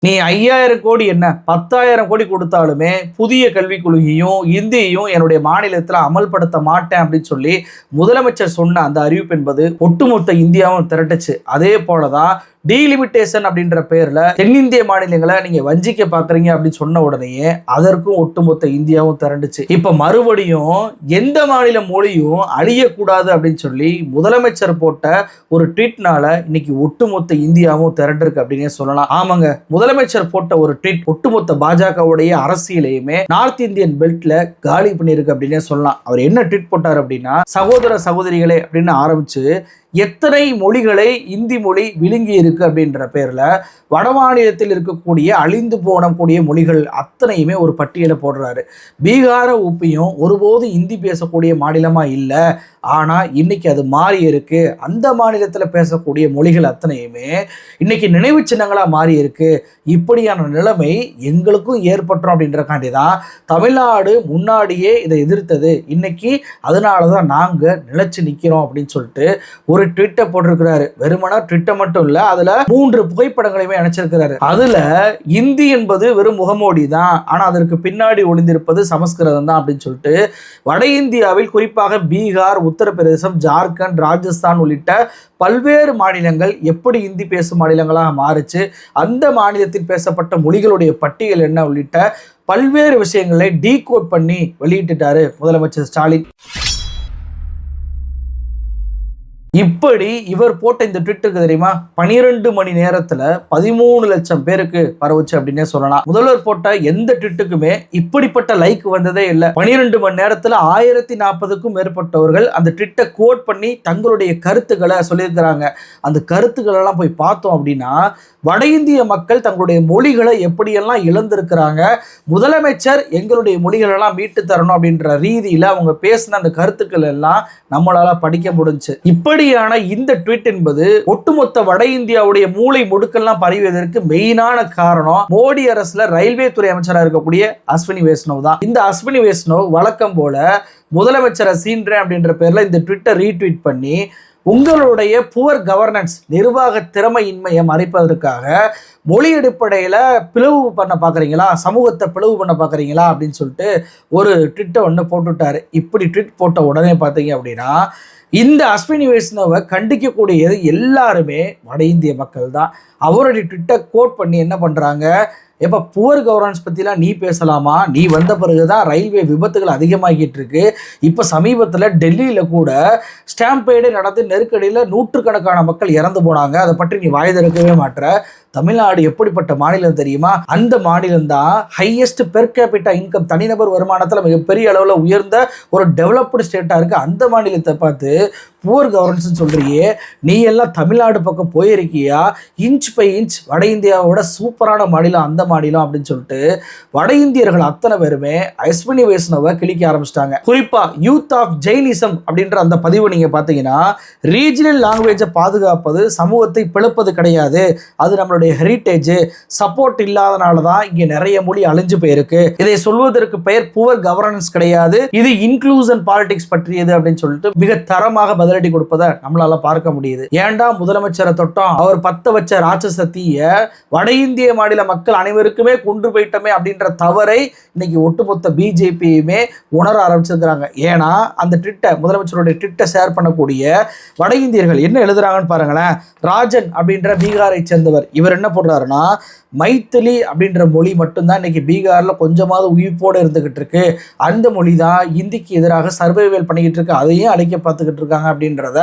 நீ 5000 கோடி என்ன 10,000 கோடி கொடுத்தாலுமே புதிய கல்விக் கொள்கையும் இந்தியையும் என்னுடைய மாநிலத்தில் அமல்படுத்த மாட்டேன் அப்படின்னு சொல்லி முதலமைச்சர் சொன்ன அந்த அறிவிப்பு என்பது ஒட்டுமொத்த இந்தியாவும் திரட்டுச்சு. அதே போலதான் டீலிமிட்டேஷன் அப்படின்ற பேர்ல தென்னிந்திய மாநிலங்களை நீங்க வஞ்சிக்க பாக்குறீங்க அப்படின்னு சொன்ன உடனேயே அதற்கும் ஒட்டுமொத்த இந்தியாவும் திரண்டுச்சு. இப்ப மறுபடியும் எந்த மாநில மொழியும் அழியக்கூடாது அப்படின்னு சொல்லி முதலமைச்சர் போட்ட ஒரு ட்வீட்னால இன்னைக்கு ஒட்டுமொத்த இந்தியாவும் திரண்டிருக்கு அப்படின்னே சொல்லலாம். ஆமாங்க, முதலமைச்சர் போட்ட ஒரு ட்வீட் ஒட்டுமொத்த பாஜகவுடைய அரசியலையுமே நார்த் இந்தியன் பெல்ட்ல காலி பண்ணிருக்கு அப்படின்னே சொல்லலாம். அவர் என்ன ட்வீட் போட்டார் அப்படின்னா, சகோதர சகோதரிகளே அப்படின்னு ஆரம்பிச்சு எத்தனை மொழிகளை இந்தி மொழி விழுங்கி இருக்கு அப்படின்ற பேர்ல வட மாநிலத்தில் இருக்கக்கூடிய அழிந்து போனக்கூடிய மொழிகள் அத்தனையுமே ஒரு பட்டியலை போடுறாரு. பீகார உப்பியும் ஒருபோது இந்தி பேசக்கூடிய மாநிலமா இல்லை, ஆனா இன்னைக்கு அது மாறி இருக்கு. அந்த மாநிலத்தில் பேசக்கூடிய மொழிகள் அத்தனையுமே இன்னைக்கு நினைவு சின்னங்களா மாறி இருக்கு. இப்படியான நிலைமை எங்களுக்கும் ஏற்பட்டோம் அப்படின்றக்காண்டி தான் தமிழ்நாடு முன்னாடியே இதை எதிர்த்தது. இன்னைக்கு அதனாலதான் நாங்க நிலைச்சு நிக்கிறோம் அப்படின்னு சொல்லிட்டு ஒரு ட்விட்டை போட்டிருக்கிறாரு. வெறுமனா ட்விட்டை மட்டும் இல்ல, அதுல 3 புகைப்படங்களையுமே இணைச்சிருக்கிறாரு. அதுல இந்தி என்பது வெறும் முகமூடி தான், ஆனா அதற்கு பின்னாடி ஒளிந்திருப்பது சமஸ்கிருதம் தான் அப்படின்னு சொல்லிட்டு வட இந்தியாவில் குறிப்பாக பீகார், உத்தரப்பிரதேசம், ஜார்க்கண்ட், ராஜஸ்தான் உள்ளிட்ட பல்வேறு மாநிலங்கள் எப்படி இந்தி பேசும் மாநிலங்களாக மாறுச்சு, அந்த மாநிலத்தில் பேசப்பட்ட மொழிகளுடைய பட்டியல் என்ன உள்ளிட்ட பல்வேறு விஷயங்களை டீகோட் பண்ணி வெளியிட்டுட்டாரு முதலமைச்சர் ஸ்டாலின். இப்படி இவர் போட்ட இந்த ட்விட்டுக்கு தெரியுமா 12 மணி நேரத்துல 13 லட்சம் பேருக்கு பரவுச்சு அப்படின்னே சொல்லலாம். முதல்வர் போட்ட எந்த ட்விட்டுக்குமே இப்படிப்பட்ட லைக் வந்ததே இல்லை. 12 மணி நேரத்துல 1040க்கும் மேற்பட்டவர்கள் அந்த ட்விட்டை கோட் பண்ணி தங்களுடைய கருத்துக்களை சொல்லியிருக்கிறாங்க. அந்த கருத்துக்கள் எல்லாம் போய் பார்த்தோம் அப்படின்னா வட இந்திய மக்கள் தங்களுடைய மொழிகளை எப்படியெல்லாம் இழந்திருக்கிறாங்க, முதலமைச்சர் எங்களுடைய மொழிகள் எல்லாம் மீட்டு தரணும் அப்படின்ற ரீதியில அவங்க பேசின அந்த கருத்துக்கள் எல்லாம் நம்மளால படிக்க முடிஞ்சு. இப்படியான இந்த ட்வீட் என்பது ஒட்டுமொத்த வட இந்தியாவுடைய மூளை முடுக்கெல்லாம் பரவியதற்கு மெயினான காரணம் மோடி அரசுல ரயில்வே துறை அமைச்சராக இருக்கக்கூடிய அஸ்வினி வைஷ்ணவ் தான். இந்த அஸ்வினி வைஷ்ணவ் வழக்கம் போல முதலமைச்சரை சீன்றேன் அப்படின்ற பேர்ல இந்த ட்விட்டை ரீட்வீட் பண்ணி உங்களுடைய புவர் கவர்னன்ஸ் நிர்வாக திறமையின்மையை மறைப்பதற்காக மொழி அடிப்படையில் பிளவு பண்ண பார்க்குறீங்களா, சமூகத்தை பிளவு பண்ண பார்க்குறீங்களா அப்படின்னு சொல்லிட்டு ஒரு ட்விட்டை ஒன்று போட்டுவிட்டாரு. இப்படி ட்விட் போட்ட உடனே பார்த்தீங்க அப்படின்னா இந்த அஸ்வினி வைஷ்ணவை கண்டிக்கக்கூடியது எல்லாருமே வட இந்திய மக்கள் தான். அவருடைய ட்விட்டை கோட் பண்ணி என்ன பண்ணுறாங்க, எப்போ புவர் கவர்னன்ஸ் பற்றிலாம் நீ பேசலாமா, நீ வந்த பிறகுதான் ரயில்வே விபத்துகள் அதிகமாகிட்டு இருக்கு. இப்போ சமீபத்தில் டெல்லியில் கூட ஸ்டாம்பேடு நடந்து நெருக்கடியில் நூற்றுக்கணக்கான மக்கள் இறந்து போனாங்க. அதை பற்றி நீ வாய் திறக்கவே மாட்ற. தமிழ்நாடு எப்படிப்பட்ட மாநிலம் தெரியுமா, அந்த மாநிலம் தான் ஹையஸ்ட் பெர் கேபிட்டா இன்கம் தனிநபர் வருமானத்தில் மிகப்பெரிய அளவில் உயர்ந்த ஒரு டெவலப்டு ஸ்டேட்டாக இருக்குது. அந்த மாநிலத்தை பார்த்து புவர் கவர்னன்ஸ் சொல்றியே, நீ எல்லாம் தமிழ்நாடு பக்கம் போயிருக்கியா? இன்ச் பை இன்ச் வட இந்தியாவோட சூப்பரான மாநிலம் அந்த மாநிலம் அப்படின்னு சொல்லிட்டு வட இந்தியர்கள் அத்தனை பேருமே அஸ்வினி வைஷ்ணவை கிழிக்க ஆரம்பிச்சிட்டாங்க. குறிப்பா யூத் ஆஃப் ஜெயினிசம் அப்படின்ற அந்த பதிவு நீங்க பார்த்தீங்கன்னா, ரீஜனல் லாங்குவேஜை பாதுகாப்பது சமூகத்தை பிளப்பது கிடையாது, அது நம்மளுடைய ஹெரிட்டேஜ். சப்போர்ட் இல்லாதனால தான் இங்க நிறைய மொழி அழிஞ்சு போயிருக்கு. இதை சொல்வதற்கு பெயர் புவர் கவர்னன்ஸ் கிடையாது, இது இன்க்ளூசன் பாலிடிக்ஸ் பற்றியது அப்படின்னு சொல்லிட்டு மிக தரமாக பதிலடி கொடுப்பதை நம்மளால பார்க்க முடியுது. ஏண்டா முதலமைச்சரை தொட்டோம், அவர் பத்த வச்ச ராட்சசத்திய வட இந்திய மாநில மக்கள் அனைவருக்குமே கொண்டு போயிட்டோமே அப்படின்ற தவறை இன்னைக்கு ஒட்டுமொத்த பிஜேபியுமே உணர ஆரம்பிச்சிருக்கிறாங்க. ஏன்னா அந்த ட்விட்டை முதலமைச்சருடைய ட்விட்டை ஷேர் பண்ணக்கூடிய வட இந்தியர்கள் என்ன எழுதுறாங்கன்னு பாருங்களேன். ராஜன் அப்படின்ற பீகாரை சேர்ந்தவர், இவர் என்ன போடுறாருன்னா, மைத்திலி அப்படின்ற மொழி மட்டும்தான் இன்னைக்கு பீகார்ல கொஞ்சமாவது உயிர்ப்போடு இருந்துகிட்டு இருக்கு, அந்த மொழி தான் இந்திக்கு எதிராக சர்வைவல் பண்ணிக்கிட்டு இருக்கு, அதையும் அழிக்க பார்த்துக்கிட்டு இருக்காங்க அப்படின்றத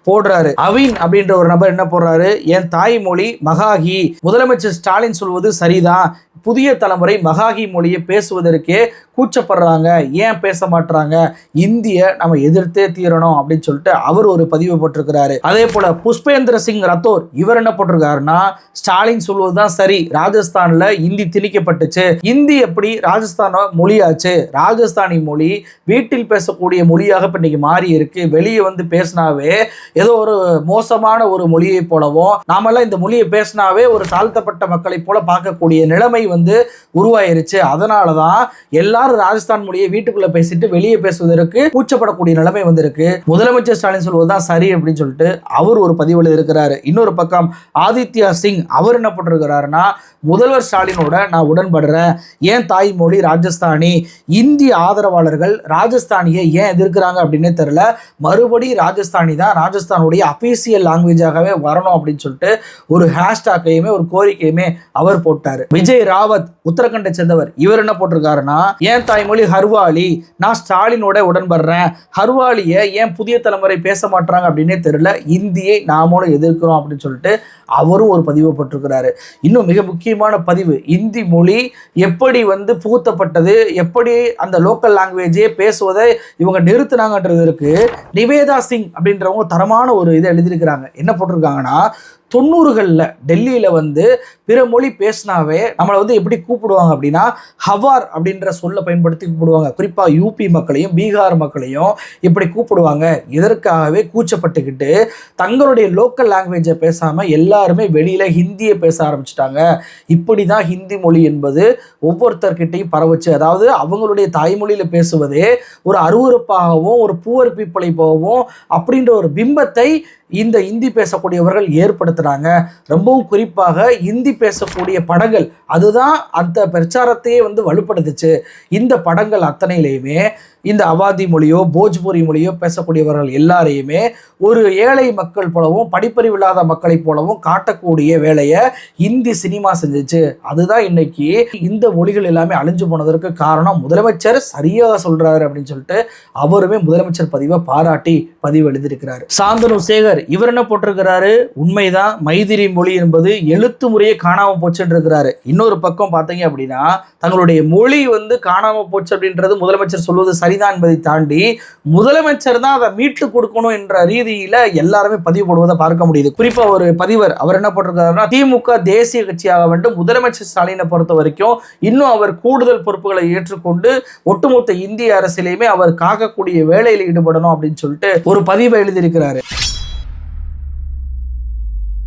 போடுறாரு. அவின் அப்படின்ற ஒரு நபர் என்ன போடுறாரு, என் தாய்மொழி மகாகி, முதலமைச்சர் ஸ்டாலின் சொல்வது சரிதான், புதிய தலைமுறை மகாகி மொழியை பேசுவதற்கே கூச்சப்படுறாங்க, ஏன் பேச மாட்டாங்க, இந்திய நம்ம எதிர்த்தே தீரணும் அப்படின்னு சொல்லிட்டு அவர் ஒரு பதிவு போட்டிருக்கிறாரு. அதே போல புஷ்பேந்திர சிங் ரத்தோர் இவர் என்ன போட்டிருக்காருன்னா, ஸ்டாலின் சொல்வதுதான் சரி, ராஜஸ்தான்ல இந்தி திணிக்கப்பட்டுச்சு, இந்தி எப்படி ராஜஸ்தான மொழியாச்சு, ராஜஸ்தானி மொழி வீட்டில் பேசக்கூடிய மொழியாக இப்ப இன்னைக்கு மாறி இருக்கு, வெளியே வந்து பேசினாவே ஏதோ ஒரு மோசமான ஒரு மொழியை போலவும், நாமெல்லாம் இந்த மொழியை பேசினாவே ஒரு தாழ்த்தப்பட்ட மக்களை போல பார்க்கக்கூடிய நிலைமை வந்து உருவாயிருச்சு. அதனாலதான் எல்லாரும் ராஜஸ்தான் மொழியை வீட்டுக்குள்ள பேசிட்டு வெளியே பேசுவதற்கு கூச்சப்படக்கூடிய நிலைமை வந்திருக்கு. முதலமைச்சர் ஸ்டாலின் சொல்வதுதான் சரி அப்படின்னு சொல்லிட்டு அவர் ஒரு பதிவுல இருக்கிறாரு. இன்னொரு பக்கம் ஆதித்யா சிங் அவர் என்ன பண்ணிருக்கிறாருன்னா, முதல்வர் ஸ்டாலினோட நான் உடன்படுறேன், ஏன் தாய்மொழி ராஜஸ்தானி, இந்திய ஆதரவாளர்கள் ராஜஸ்தானியை ஏன் எதிர்க்கிறாங்க அப்படின்னு தெரியல, மறுபடி ராஜஸ்தானி தான் ராஜஸ்தானுடைய அபிஷியல் லாங்குவேஜாகவே வரணும் அப்படின்னு சொல்லிட்டு ஒரு ஹேஷ்டாக்கையுமே ஒரு கோரிக்கையுமே அவர் போட்டாரு. விஜய் ராவத் உத்தரகண்டை சேர்ந்தவர் இவர் என்ன போட்டிருக்காருன்னா, ஏன் தாய்மொழி ஹர்வாலி, நான் ஸ்டாலினோட உடன்படுறேன், ஹர்வாலியை ஏன் புதிய தலைமுறை பேச மாட்டாங்க அப்படின்னே தெரியல, இந்தியை நாமளும் எதிர்க்கிறோம் அப்படின்னு சொல்லிட்டு அவரும் ஒரு பதிவு போட்டிருக்கிறாரு. இன்னும் மிக முக்கியமான பதிவு, இந்தி மொழி எப்படி வந்து புகுத்தப்பட்டது, எப்படி அந்த லோக்கல் லாங்குவேஜே பேசுவதை இவங்க நிறுத்தினாங்கன்றதுக்கு நிவேதா சிங் அப்படின்றவங்க தரமான ஒரு இதை எழுதியிருக்கிறாங்க. என்ன போட்டிருக்காங்கன்னா, 90களில் டெல்லியில் வந்து பிற மொழி பேசினாவே நம்மளை வந்து எப்படி கூப்பிடுவாங்க அப்படின்னா ஹவார் அப்படின்ற சொல்ல பயன்படுத்தி கூப்பிடுவாங்க. குறிப்பாக யூபி மக்களையும் பீகார் மக்களையும் இப்படி கூப்பிடுவாங்க. இதற்காகவே கூச்சப்பட்டுக்கிட்டு தங்களுடைய லோக்கல் லாங்குவேஜை பேசாமல் எல்லாருமே வெளியில் ஹிந்தியை பேச ஆரம்பிச்சிட்டாங்க. இப்படி தான் ஹிந்தி மொழி என்பது ஒவ்வொருத்தர்கிட்டையும் பரவச்சு. அதாவது அவங்களுடைய தாய்மொழியில் பேசுவதே ஒரு அருவருப்பாகவும் ஒரு பூவர் பீப்பிளை போகவும் அப்படின்ற ஒரு பிம்பத்தை இந்த இந்தி பேசக்கூடியவர்கள் ஏற்படுத்துறாங்க. ரொம்பவும் குறிப்பாக இந்தி பேசக்கூடிய படங்கள் அதுதான் அந்த பிரச்சாரத்தையே வந்து வலுப்படுத்துச்சு. இந்த படங்கள் அத்தனையிலையுமே இந்த அவாதி மொழியோ போஜ்பூரி மொழியோ பேசக்கூடியவர்கள் எல்லாரையுமே ஒரு ஏழை மக்கள் போலவும் படிப்பறிவு இல்லாத மக்களை போலவும் காட்டக்கூடிய வேலையை இந்தி சினிமா செஞ்சிச்சு. அதுதான் இன்னைக்கு இந்த மொழிகள் எல்லாமே அழிஞ்சு போனதற்கு காரணம். முதலமைச்சர் சரியாக சொல்றாரு அப்படின்னு சொல்லிட்டு அவருமே முதலமைச்சர் பதிவை பாராட்டி பதிவு எழுதியிருக்கிறாரு. சாந்தனு சேகர் இவர் என்ன போட்டிருக்கிறாரு, உண்மைதான் மைதிரி மொழி என்பது எழுத்து முறையே காணாம போச்சுன்னு இருக்கிறாரு. இன்னொரு பக்கம் பார்த்தீங்க அப்படின்னா தங்களுடைய மொழி வந்து காணாம போச்சு அப்படின்றது முதலமைச்சர் சொல்வது சரிதான் என்பதை தாண்டி முதலமைச்சர் தான் அதை மீட்டு கொடுக்கணும் என்ற ரீதியில எல்லாருமே பதிவு போடுவதை பார்க்க முடியுது. குறிப்பா ஒரு பதிவர் அவர் என்ன போட்டிருக்காருன்னா, திமுக தேசிய கட்சியாக வேண்டும், முதலமைச்சர் ஸ்டாலினை பொறுத்த வரைக்கும் இன்னும் அவர் கூடுதல் பொறுப்புகளை ஏற்றுக்கொண்டு ஒட்டுமொத்த இந்திய அரசியலையுமே அவர் காக்கக்கூடிய வேலையில் ஈடுபடணும் அப்படின்னு சொல்லிட்டு ஒரு பதிவை எழுதியிருக்கிறாரு.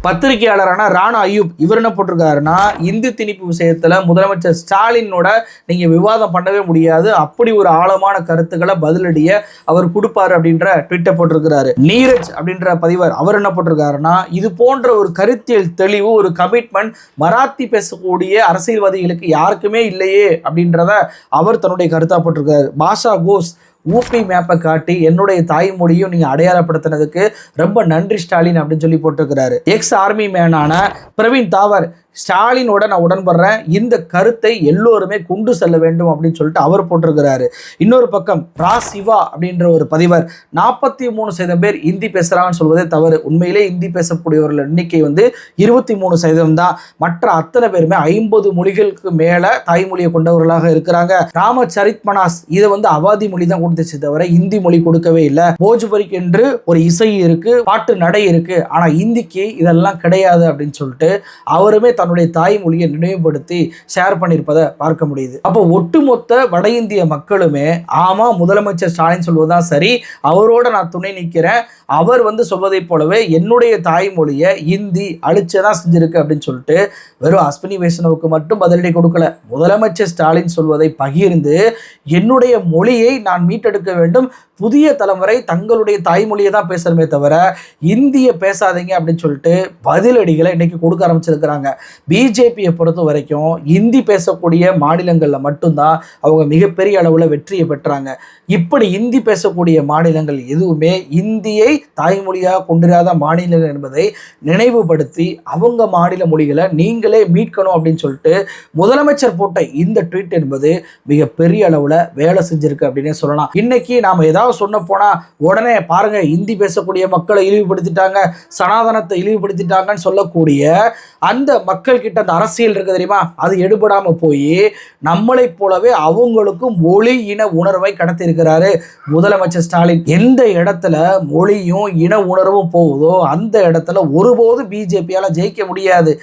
பத்திரிகையாளரான ராணா அயூப் இவர் என்ன போட்டிருக்காருன்னா, இந்தி திணிப்பு விஷயத்துல முதலமைச்சர் ஸ்டாலினோட நீங்க விவாதம் பண்ணவே முடியாது, அப்படி ஒரு ஆழமான கருத்துக்களை பதிலடிய அவர் கொடுப்பாரு அப்படின்ற ட்விட்டர் போட்டிருக்கிறாரு. நீரஜ் அப்படின்ற பதிவர் அவர் என்ன போட்டிருக்காருன்னா, இது போன்ற ஒரு கருத்தியல் தெளிவு ஒரு கமிட்மெண்ட் மராத்தி பேசக்கூடிய அரசியல்வாதிகளுக்கு யாருக்குமே இல்லையே அப்படின்றத அவர் தன்னுடைய கருத்தா போட்டிருக்காரு. பாஷா கோஸ் ஊபி மேப்பை காட்டி என்னுடைய தாய்மொழியும் நீங்கள் அடையாளப்படுத்தினதுக்கு ரொம்ப நன்றி ஸ்டாலின் அப்படின்னு சொல்லி போட்டிருக்கிறாரு. எக்ஸ் ஆர்மி மேனான பிரவீன் தாவர் ஸ்டாலினோட நான் உடன்படுறேன், இந்த கருத்தை எல்லோருமே கொண்டு செல்ல வேண்டும் அப்படின்னு சொல்லிட்டு அவர் போட்டிருக்கிறாரு. இன்னொரு பக்கம் ரா சிவா அப்படின்ற ஒரு பதிவர் 43% பேர் இந்தி பேசுகிறாங்கன்னு சொல்வதே தவறு. உண்மையிலே இந்தி பேசக்கூடியவர்கள் எண்ணிக்கை வந்து 23% தான். மற்ற அத்தனை பேருமே 50 மொழிகளுக்கு மேலே தாய்மொழியை கொண்டவர்களாக இருக்கிறாங்க. ராமச்சரித் மனாஸ் இதை வந்து அவாதி மொழி தான் கொடுத்துச்சு தவிர இந்தி மொழி கொடுக்கவே இல்லை. போஜ்புரிக்கு என்று ஒரு இசை இருக்கு, பாட்டு நடை இருக்கு, ஆனால் இந்திக்கு இதெல்லாம் கிடையாது அப்படின்னு சொல்லிட்டு அவருமே தன்னுடைய தாய்மொழியை நினைவுபடுத்தி ஷேர் பண்ணியிருப்பதை பார்க்க முடியுது. அப்போ ஒட்டுமொத்த வட இந்திய மக்களுமே ஆமா முதலமைச்சர் ஸ்டாலின் சொல்வதுதான் சரி, அவரோட நான் துணை நிற்கிறேன், அவர் வந்து சொல்வதை போலவே என்னுடைய தாய்மொழியை இந்தி அழிச்சதான் செஞ்சிருக்கு அப்படின்னு சொல்லிட்டு வெறும் அஸ்வினி வைஷ்ணவுக்கு மட்டும் பதிலடி கொடுக்கல, முதலமைச்சர் ஸ்டாலின் சொல்வதை பகிர்ந்து என்னுடைய மொழியை நான் மீட்டெடுக்க வேண்டும், புதிய தலைமுறை தங்களுடைய தாய்மொழியை தான் பேசுறமே தவிர இந்தியை பேசாதீங்க அப்படின்னு சொல்லிட்டு பதிலடிகளை இன்னைக்கு கொடுக்க ஆரம்பிச்சிருக்கிறாங்க. பிஜேபியை பொறுத்த வரைக்கும் இந்தி பேசக்கூடிய மாநிலங்களில் மட்டும்தான் அவங்க மிகப்பெரிய அளவில் வெற்றியை பெற்றாங்க. இப்படி இந்தி பேசக்கூடிய மாநிலங்கள் எதுவுமே இந்தியை தாய்மொழியாக கொண்டிராத மாநிலங்கள் என்பதை நினைவுபடுத்தி அவங்க மாநில மொழிகளை நீங்களே மீட்கணும் அப்படின்னு சொல்லிட்டு முதலமைச்சர் போட்ட இந்த ட்வீட் என்பது மிகப்பெரிய அளவில் வேலை செஞ்சிருக்கு அப்படின்னே சொல்லலாம். இன்னைக்கு நாம் ஏதாவது சொன்ன போனா உடனே பாருங்க இந்தி பேசக்கூடிய மக்களை இழிவுபடுத்திட்டாங்க, சனாதனத்தை இழிவுபடுத்திட்டாங்கன்னு சொல்லக்கூடிய அந்த மக்கள் கிட்ட அந்த அரசியல் இருக்கு தெரியுமா, அது எடுபடாம போய் நம்மளை போலவே அவங்களுக்கும் மொழி இன உணர்வை கடத்தி இருக்கிறாரு முதலமைச்சர் ஸ்டாலின். எந்த இடத்துல மொழியும் இன உணர்வும் போகுதோ அந்த இடத்துல ஒருபோது பிஜேபியால ஜெயிக்க முடியாது.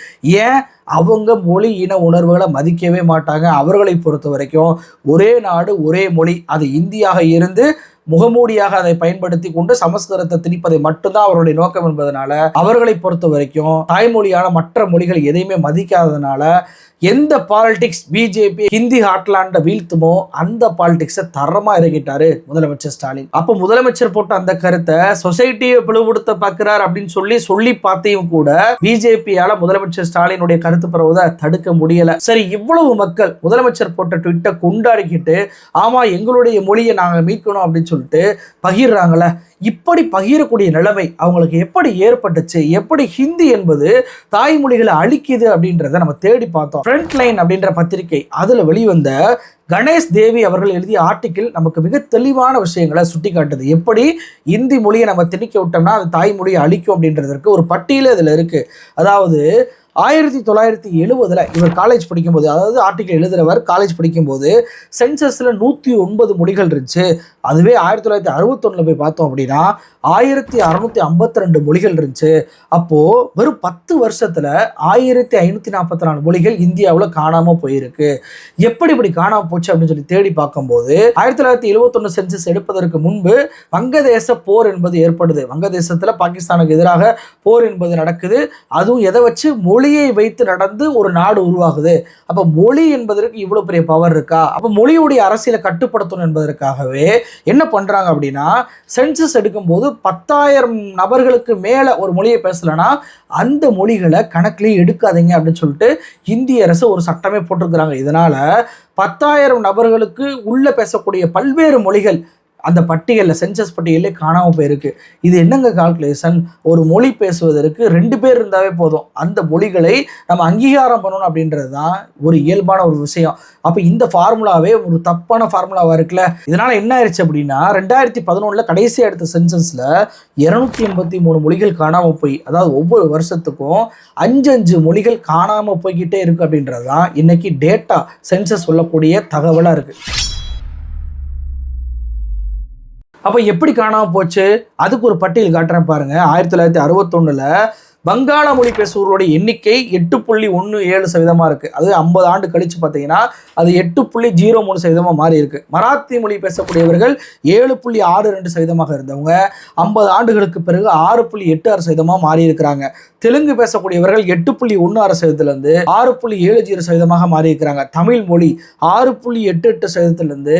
ஏன்? அவங்க மொழி இன உணர்வுகளை மதிக்கவே மாட்டாங்க. அவர்களை பொறுத்த வரைக்கும் ஒரே நாடு ஒரே மொழி, அது இந்தியாக இருந்து முகமூடியாக அதை பயன்படுத்தி கொண்டு சமஸ்கிருதத்தை திணிப்பதை மட்டும்தான் அவருடைய நோக்கம் என்பதனால அவர்களை பொறுத்த வரைக்கும் தாய்மொழியான மற்ற மொழிகள் எதையுமே மதிக்காததுனால எந்த பாலிடிக்ஸ் பிஜேபி ஹிந்தி ஹார்ட்லாண்ட வீழ்த்துமோ அந்த பாலிடிக்ஸை தரமா இறக்கிட்டாரு முதலமைச்சர் ஸ்டாலின். அப்போ முதலமைச்சர் போட்ட அந்த கருத்தை சொசைட்டியை பிளவுபடுத்த பார்க்கிறார் அப்படின்னு சொல்லி பார்த்தையும் கூட பிஜேபியால முதலமைச்சர் ஸ்டாலினுடைய கருத்து பரவுவதை தடுக்க முடியல. சரி, இவ்வளவு மக்கள் முதலமைச்சர் போட்ட ட்விட்டை கொண்டாடிக்கிட்டு ஆமா எங்களுடைய மொழியை நாங்க மீட்கணும் அப்படின்னு சொல்லிட்டு பகிர்றாங்களே, இப்படி பகிரக்கூடிய நிலைமை அவங்களுக்கு எப்படி ஏற்பட்டுச்சு, எப்படி ஹிந்தி என்பது தாய்மொழிகளை அழிக்குது அப்படின்றத நம்ம தேடி பார்த்தோம். ஃப்ரண்ட் லைன் அப்படின்ற பத்திரிகை அதுல வெளிவந்த கணேஷ் தேவி அவர்கள் எழுதிய ஆர்டிக்கிள் நமக்கு மிக தெளிவான விஷயங்களை சுட்டி காட்டுது. எப்படி இந்தி மொழியை நம்ம திணிக்க விட்டோம்னா அது தாய்மொழியை அழிக்கும் அப்படின்றதற்கு ஒரு பட்டியலே இதுல இருக்கு. அதாவது 1970 இவர் காலேஜ் படிக்கும்போது, அதாவது ஆர்டிக்கல் எழுதுறவர் காலேஜ் படிக்கும்போது சென்சஸ்ல 109 மொழிகள் இருந்துச்சு. அதுவே 1961 போய் பார்த்தோம் அப்படின்னா 1652 மொழிகள் இருந்துச்சு. அப்போ வெறும் 10 வருஷத்துல 1544 மொழிகள் இந்தியாவில் காணாம போயிருக்கு. எப்படி இப்படி காணாம போச்சு அப்படின்னு சொல்லி தேடி பார்க்கும்போது 1971 சென்சஸ் எடுப்பதற்கு முன்பு வங்கதேச போர் என்பது ஏற்படுது. வங்கதேசத்துல பாகிஸ்தானுக்கு எதிராக போர் என்பது நடக்குது. அதுவும் எதை வச்சு, மொழியை வைத்து நடந்து ஒரு நாடு உருவாகுது. அப்ப மொழி என்பதற்கு இவ்வளவு பெரிய பவர் இருக்கா? அப்ப மொழியுடைய அரசியலை கட்டுப்படுத்தணும் என்பதற்காகவே என்ன பண்றாங்க அப்படின்னா, சென்சஸ் எடுக்கும்போது 10,000 நபர்களுக்கு மேல ஒரு மொழியை பேசலன்னா அந்த மொழிகளை கணக்கிலேயே எடுக்காதீங்க அப்படின்னு சொல்லிட்டு இந்திய அரசு ஒரு சட்டமே போட்டிருக்கிறாங்க. இதனால 10,000 நபர்களுக்கு உள்ள பேசக்கூடிய பல்வேறு மொழிகள் அந்த பட்டியலில், சென்சஸ் பட்டியலே காணாமல் போயிருக்கு. இது என்னங்க கால்குலேஷன்? ஒரு மொழி பேசுவதற்கு 2 பேர் இருந்தாவே போதும். அந்த மொழிகளை நம்ம அங்கீகாரம் பண்ணணும் அப்படின்றது தான் ஒரு இயல்பான ஒரு விஷயம். அப்போ இந்த ஃபார்முலாவே ஒரு தப்பான ஃபார்முலாவாக இருக்குல்ல. இதனால என்ன ஆயிடுச்சு அப்படின்னா 2011 கடைசியாக எடுத்த சென்சஸில் 283 மொழிகள் காணாமல் போய், அதாவது ஒவ்வொரு வருஷத்துக்கும் 5 மொழிகள் காணாமல் போய்கிட்டே இருக்கு அப்படின்றது தான் இன்னைக்கு டேட்டா சென்சஸ் சொல்லக்கூடிய தகவலாக இருக்கு. அப்போ எப்படி காணாமல் போச்சு? அதுக்கு ஒரு பட்டியல் காட்டுறேன் பாருங்க. 1961 வங்காள மொழி பேசுபவர்களுடைய எண்ணிக்கை 8.17% இருக்கு. அது 50 ஆண்டு கழிச்சு பார்த்தீங்கன்னா அது 8.03% மாறி இருக்கு. மராத்தி மொழி பேசக்கூடியவர்கள் 7.62% இருந்தவங்க 50 ஆண்டுகளுக்கு பிறகு 6.86% மாறி இருக்கிறாங்க. தெலுங்கு பேசக்கூடியவர்கள் 8.16% 6.70% மாறி இருக்கிறாங்க. தமிழ் மொழி 6.88%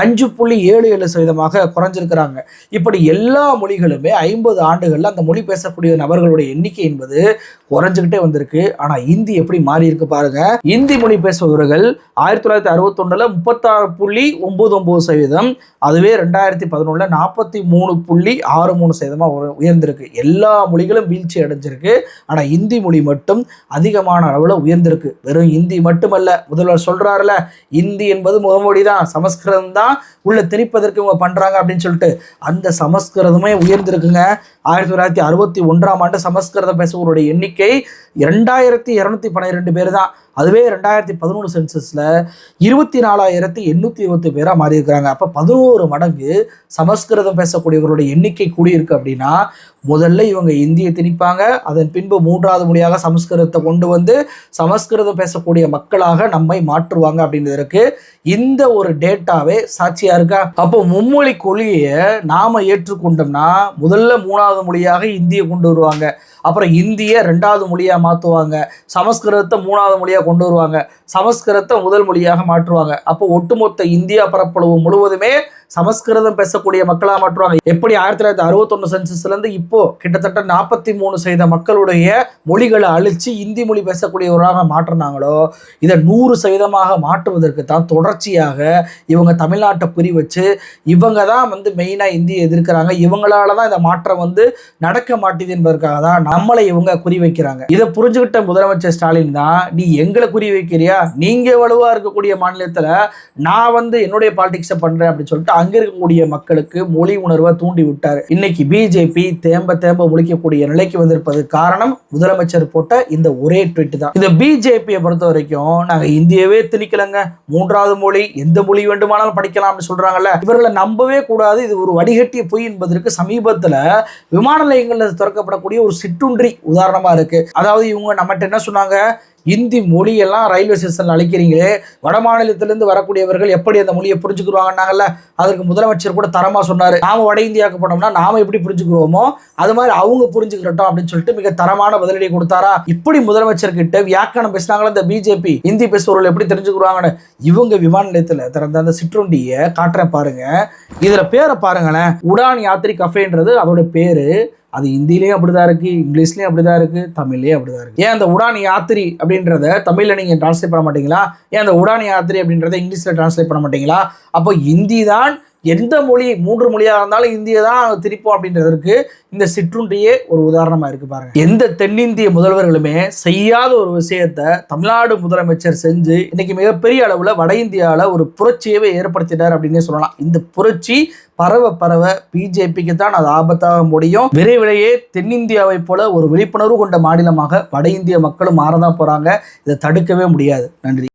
5.77% குறைஞ்சிருக்கிறாங்க. இப்படி எல்லா மொழிகளுமே 50 ஆண்டுகள்ல அந்த மொழி பேசக்கூடிய நபர்களுடைய எண்ணிக்கை என்பது குறைஞ்சுக்கிட்டே வந்திருக்கு. ஆனா இந்தி எப்படி மாறி இருக்கு பாருங்க. இந்தி மொழி பேசுபவர்கள் 1961 36.99%, அதுவே 2011 43.63% உயர்ந்திருக்கு. எல்லா மொழிகளும் வீழ்ச்சி அடைஞ்சிருக்கு. ஆனா இந்தி மொழி மட்டும் அதிகமான அளவுல உயர்ந்திருக்கு. வெறும் இந்தி மட்டுமல்ல, முதல்வர் சொல்றாருல இந்தி என்பது முகமொழி தான், சமஸ்கிருதம் தான் உள்ள திணிப்பதற்கு இவங்க பண்றாங்க அப்படின்னு சொல்லிட்டு அந்த சமஸ்கிருதமே உயர்ந்திருக்குங்க. 1961 சமஸ்கிருதம் பேசுவோருடைய எண்ணிக்கை 2212 பேர் தான். அதுவே 2011 சென்சஸ்ல 24,820 பேரா மாறி இருக்கிறாங்க. அப்ப 11 மடங்கு சமஸ்கிருதம் பேசக்கூடியவர்களுடைய எண்ணிக்கை கூடியிருக்கு. அப்படின்னா முதல்ல இவங்க இந்தியை திணிப்பாங்க, அதன் பின்பு 3வது மொழியாக சமஸ்கிருதத்தை கொண்டு வந்து சமஸ்கிருதம் பேசக்கூடிய மக்களாக நம்மை மாற்றுவாங்க அப்படின்றதுக்கு இந்த ஒரு டேட்டாவே சாட்சியா இருக்கா? அப்போ மும்மொழி கொள்கையை நாம ஏற்றுக்கொண்டோம்னா முதல்ல 3வது மொழியாக இந்தியை கொண்டு வருவாங்க, அப்புறம் இந்திய 2வது மொழியா மாற்றுவாங்க, சமஸ்கிருதத்தை 3வது மொழியா கொண்டு வருவாங்க, சமஸ்கிருதத்தை முதல் மொழியாக மாற்றுவாங்க. அப்போ ஒட்டுமொத்த இந்தியா பரப்பளவு முழுவதுமே சமஸ்கிருதம் பேசக்கூடிய மக்களாக மாற்றுவாங்க. எப்படி 1961 சென்சஸ்ல இருந்து இப்போ கிட்டத்தட்ட 43% மக்களுடைய மொழிகளை அழிச்சு இந்தி மொழி பேசக்கூடியவராக மாற்றினாங்களோ, இதை 100% மாற்றுவதற்கு தான் தொடர்ச்சியாக இவங்க தமிழ்நாட்டை குறி வச்சு இவங்க தான் மெயினா இந்தியை எதிர்க்கிறாங்க, இவங்களால தான் இந்த மாற்றம் நடக்க மாட்டேது என்பதற்காக தான் நம்மளை இவங்க குறி வைக்கிறாங்க. இதை புரிஞ்சுக்கிட்ட முதலமைச்சர் ஸ்டாலின் தான், நீ எங்களை குறி வைக்கிறியா, நீங்க வலுவா இருக்கக்கூடிய மாநிலத்துல நான் என்னுடைய பாலிடிக்ஸை பண்றேன் அப்படின்னு சொல்லிட்டு அங்க இருக்கக்கூடிய மக்களுக்கு மொழி உணர்வை தூண்டி விட்டார். இன்னைக்கு பிஜேபி தேம்ப தேம்ப முழிக்கக்கூடிய நிலைக்கு வந்திருப்பது காரணம் முதலமைச்சர் போட்ட இந்த ஒரே ட்வீட் தான். இந்த பிஜேபியை பொறுத்த வரைக்கும் நாங்க இந்தியவே திணிக்கலங்க, 3வது மொழி எந்த மொழி வேண்டுமானாலும் படிக்கலாம்னு சொல்றாங்கல்ல, இவர்களை நம்பவே கூடாது. இது ஒரு வடிகட்டிய பொய் என்பதற்கு சமீபத்துல விமான நிலையங்கள்ல திறக்கப்படக்கூடிய ஒரு சிற்றுண்டி உதாரணமா இருக்கு. அதாவது இவங்க நம்மகிட்ட என்ன சொன்னாங்க, இந்தி மொழியெல்லாம் ரயில்வே ஸ்டேஷன்ல அழைக்கிறீங்களே, வட மாநிலத்திலிருந்து வரக்கூடியவர்கள் எப்படி அந்த மொழியை புரிஞ்சுக்குருவாங்கன்னாங்கல்ல, அதற்கு முதலமைச்சர் கூட தரமா சொன்னாரு. நாம வட இந்தியாவுக்கு போனோம்னா நாம எப்படி புரிஞ்சுக்கிறோமோ அது மாதிரி அவங்க புரிஞ்சுக்கிறோம் அப்படின்னு சொல்லிட்டு மிக தரமான பதிலடி கொடுத்தாரா. இப்படி முதலமைச்சர் கிட்ட வியாக்கணம் பேசினாங்களா இந்த பிஜேபி, இந்தி பேசுபவர்கள் எப்படி தெரிஞ்சுக்குருவாங்கன்னு. இவங்க விமான நிலையத்துல திறந்த அந்த சிற்றுண்டியை காட்டுறேன் பாருங்க. இதுல பேரை பாருங்களேன், உடான் யாத்திரி கஃபேன்றது அதோட பேரு. அது ஹிந்திலையும் அப்படிதான் இருக்கு, இங்கிலீஷ்லயும் அப்படிதான் இருக்கு, தமிழ்லயும் அப்படிதான் இருக்கு. ஏன் அந்த உடான் யாத்திரி அப்படின்றத தமிழ்ல நீங்க டிரான்ஸ்லேட் பண்ண மாட்டீங்களா? ஏன் அந்த உடான் யாத்திரி அப்படின்றத இங்கிலீஷ்ல டிரான்ஸ்லேட் பண்ண மாட்டீங்களா? அப்போ ஹிந்தி தான் எந்த மொழி, 3 மொழியாக இருந்தாலும் இந்தியை தான் திரிப்போம் அப்படின்றதற்கு இந்த சிற்றுண்டியே ஒரு உதாரணமா இருக்கு பாருங்க. எந்த தென்னிந்திய முதல்வர்களுமே செய்யாத ஒரு விஷயத்த தமிழ்நாடு முதலமைச்சர் செஞ்சு இன்னைக்கு மிகப்பெரிய அளவுல வட இந்தியாவில் ஒரு புரட்சியவே ஏற்படுத்திட்டார் அப்படின்னே சொல்லலாம். இந்த புரட்சி பரவ பிஜேபிக்கு தான் அது ஆபத்தாக முடியும். விரைவிலேயே தென்னிந்தியாவை போல ஒரு விழிப்புணர்வு கொண்ட மாநிலமாக வட இந்திய மக்களும் மாறதான் போறாங்க. இதை தடுக்கவே முடியாது. நன்றி.